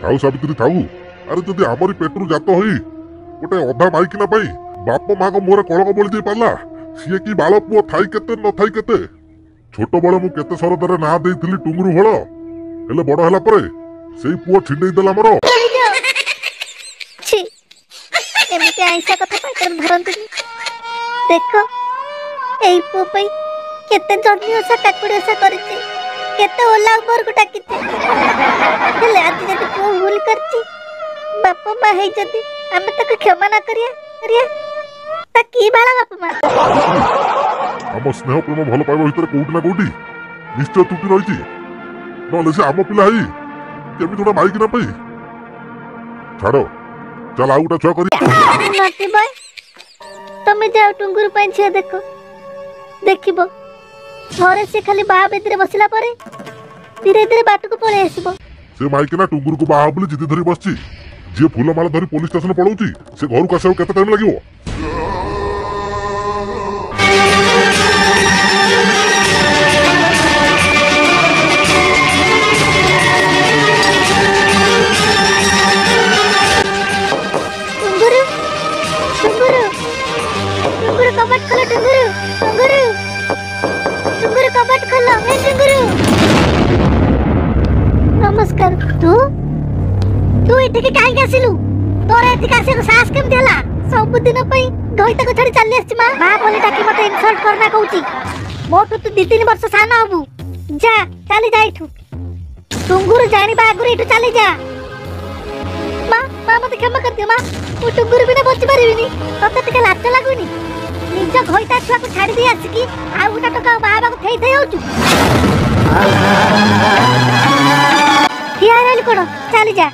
थाऊ सावित्री थाऊ। अरे जदि आमरी पेटरू जात होई गोटे अधा माइकिना पाई बाप माँ को मोर कलक बोली दे पाला सीए की बाल पुओ थाई केते न थाई केते। छोट बळे मु केते सरदरे ना देइथिली टुंगुरु हळ हेले बड़ हला परे सेई पुओ छिंडेई देला मोर। छी एमिते आइसा कथा पाकर धरंतु। देखो एई पुओ पई केते जर्नी ओसा टाकुडी ओसा करछि केते ओला ऊपर को टाकिछि हेले आज जति पुओ भूल करछि बाप माँ है जति हमें तक क्षमा ना करिया करिया ता की बाला बाप माँ हम स्नेह प्रेम भल पाइबा भितर कोउटी ना कोउटी निश्चय त्रुटि रहिछि नले से आम पिला हई केमि थोड़ा माइक ना पई छाड़ो चल आउटा छुआ करी नाती भाई तमे जाओ टुंगुरु पई छिया देखो देखिबो घरे से खाली बा बेदरे बसला परे धीरे धीरे बाट को पळे आसीबो। से माइक ना टुंगुरु को बाहा बोली जिद्दी धरी बसछि जे फूलमाला धरी पुलिस स्टेशन पळौछि से घर को आसे केते टाइम लागिवो। टुंगुरु टुंगुरु टुंगुरु कबाट खोलो टुंगुरु टुंगुरु टुंगुरु कबाट खोलो ए टुंगुरु। नमस्कार तू तू एठे के काहे आसिलु तोर एथि कासे को साहस केम देला सब दिन पई गईता को छडी चली आछि मां मां बोली टाकी मते इनसल्ट करना कहूची मोटू तू 2-3 वर्ष साना हबु जा चली जा इठू टुंगुरु जानी बागुरी इठू चली जा मां मां मते क्षमा कर दे मां तू टुंगुरु बिना बचि परिबिनी तते टिके लाज लागुनी निज गईता छुआ को छाडी दे आछि की आ उटा टका बाबा को थई थई होचू यार कोन चली जा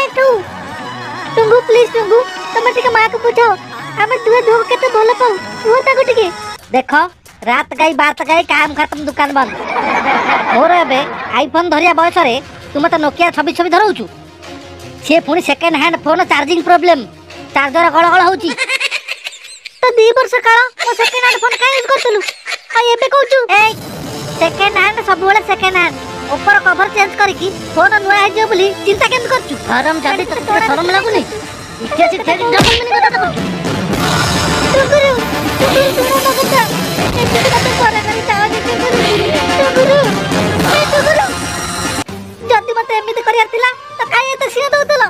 इठू टुंगु प्लीज टुंगु तमे टिके मां को बुझाओ हमें दुए दो केते भलो पाऊ तू ताको टिके देखो रात गई बात गई काम खत्म दुकान बंद मोर एबे आईफोन धरिया बयस रे तुम तो नोकिया 26 धरौछु से पुनी second hand phone charging problem charger गळगळ होउची तो 2 वर्ष काल मो सेकंड हैंड फोन काहे यूज करतलु आ एबे कहूछु ए सेकंड हैंड सब बेले सेकंड हैंड ऊपर कवर चेंज करकी फोन नुआ है जे बोली चिंता केम करछु शरम जाडी तो शरम लागुनी इच्छा से ठेक डबल मिनी कथा करछु टुकुरु टुकुरु सुनो मगता एते कथा कोरा करी तावा जे टुकुरु जदी मते एमिति करिया थिला तो काहे एते सिया दउतलो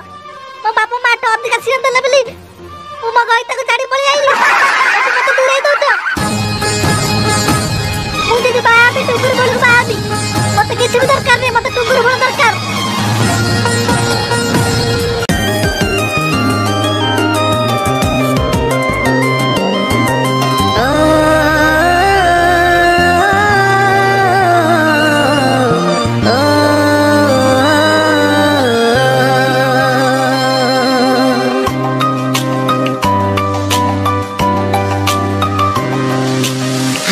मो बाप मा तो अधिक सिया देले बोली ओ म गईता को छाडी पळी आइली मते दूरे दउतो मुझे भी बाबी टुकुरु बोलू बाबी मते किसी भी दरकार नहीं मते टुकुरु बोल दरकार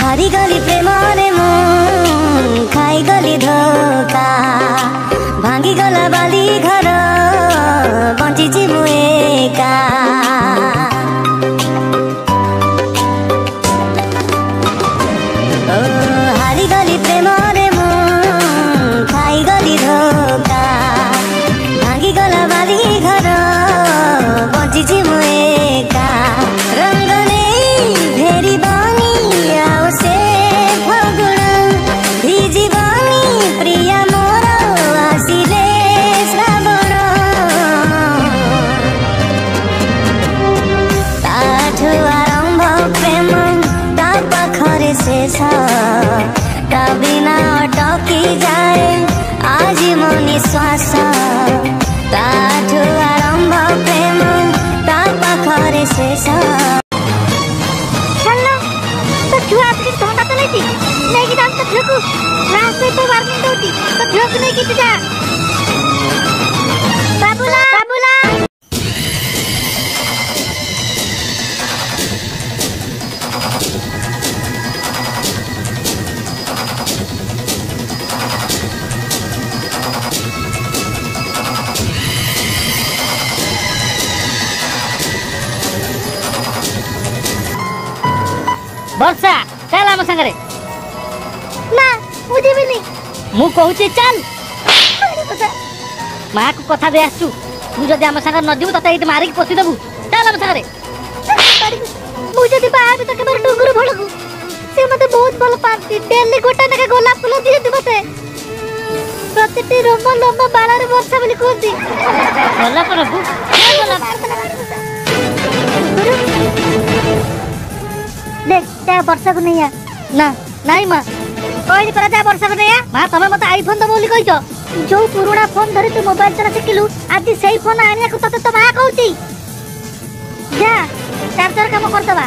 हारी गली प्रेमरे मन खाई गली धोका भांगी गला बाली घर बंचिची मु एका हारी गली प्रेमरे मन खाई गली धोका भांगी गला बाली घर बंचिची मु एका रंग नहीं भेरी बानी आओ से फगुण भिजिबानी प्रिया मोर आसिले श्रावण ताठु आरंभ प्रेम ता पाखरे शेष ता बिना अटकी जाए आज मो निश्वास ताठु आरंभ प्रेम ता पाखरे शेष छुआ आके धंदा चलेती नहीं कि दाम तो ठेकू रास्ते पे वार्निंग दोती तो ठेक नहीं की जा बाबूला बाबूला वर्षा चल आम संगरे ना मुझे भी नहीं मु कहूची चल माँ को कथा दे आसु तू जदि आम संगे न जीवु तते मारिक पोती देबू चल आम संगे मु जदि बाहर तो केबर डुंगुर भड़कू से मते बहुत भल पाती डेली गोटा नका गोलाप फूल दियती मते प्रतिटी रोम लोम बालारे वर्षा बोली कहती गोलाप प्रभु गोलाप देख त्या वर्षा को नहीं आ ना नहीं मां कोई पर जा वर्षा को नहीं आ मां तमे मते आईफोन दो बोली कहियो जो पुराना फोन धरि तू मोबाइल चला सिखिलु आज सेही फोन आनिया को तते तो मां कहूची जा चार्जर काम कर दबा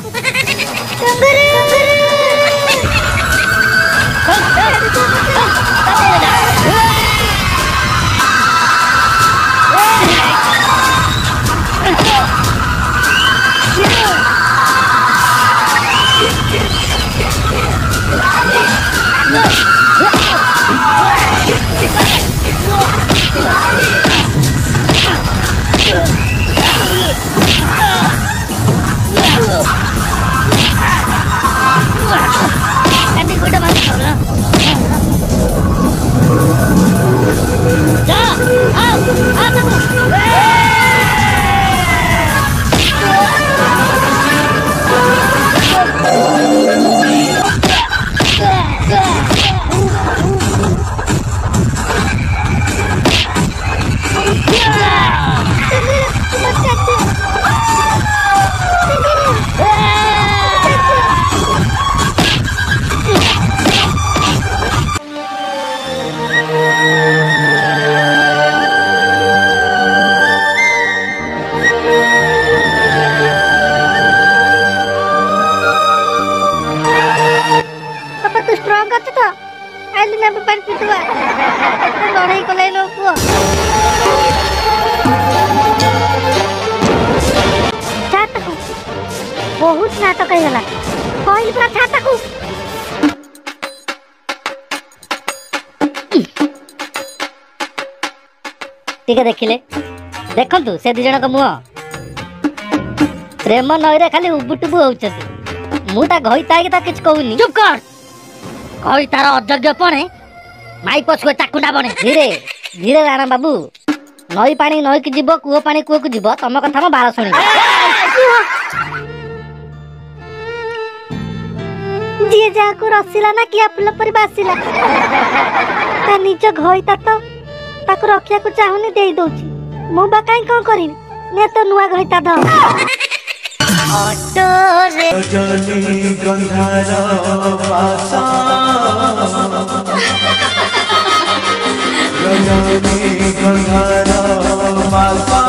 बहुत नाटक ହେଇଗଲା କହିଲି ପୁରା ଛାତକୁ ଟିକେ ଦେଖିଲେ ଦେଖନ୍ତୁ ସେ ଦି ଜଣଙ୍କ ମୁହଁ ପ୍ରେମ ନଈରେ ଖାଲି ଉବୁଟୁବୁ ହଉଛନ୍ତି ମୁଁ ତା ଘଇତାଇକି ତା କିଛି କହୁନି ଚୁପ କର କହି ତାର ଅଯୋଗ୍ୟ ପଣେ ମାଇ ପଛୁଏ ଚାକୁଣ୍ଡା ବଣେ ଧୀରେ ଧୀରେ ରାଣା ବାବୁ ନଈ ପାଣି ନଈକି ଯିବ କୂଅ ପାଣି କୂଅକୁ ଯିବ ତମ କଥା ମୋ ବାଳ ଶୁଣିବ ଯିଏ ଯାହାକୁ ରସିଲା ନା କିଆ ଫୁଲ ପରି ବାସିଲା ତା ନିଜ ଘଇତା ତ ତାକୁ ରଖିବାକୁ ଚାହୁଁନି ଦେଇ ଦଉଛି ମୁଁ ବା କାଇଁ କଣ କରିବି ନେ ତ ନୂଆ ଘଇତା ଧ ଅଟୋରେ ଜନି ଗନ୍ଧାର ବାସା ରଜନୀ ଗନ୍ଧାର ବାସା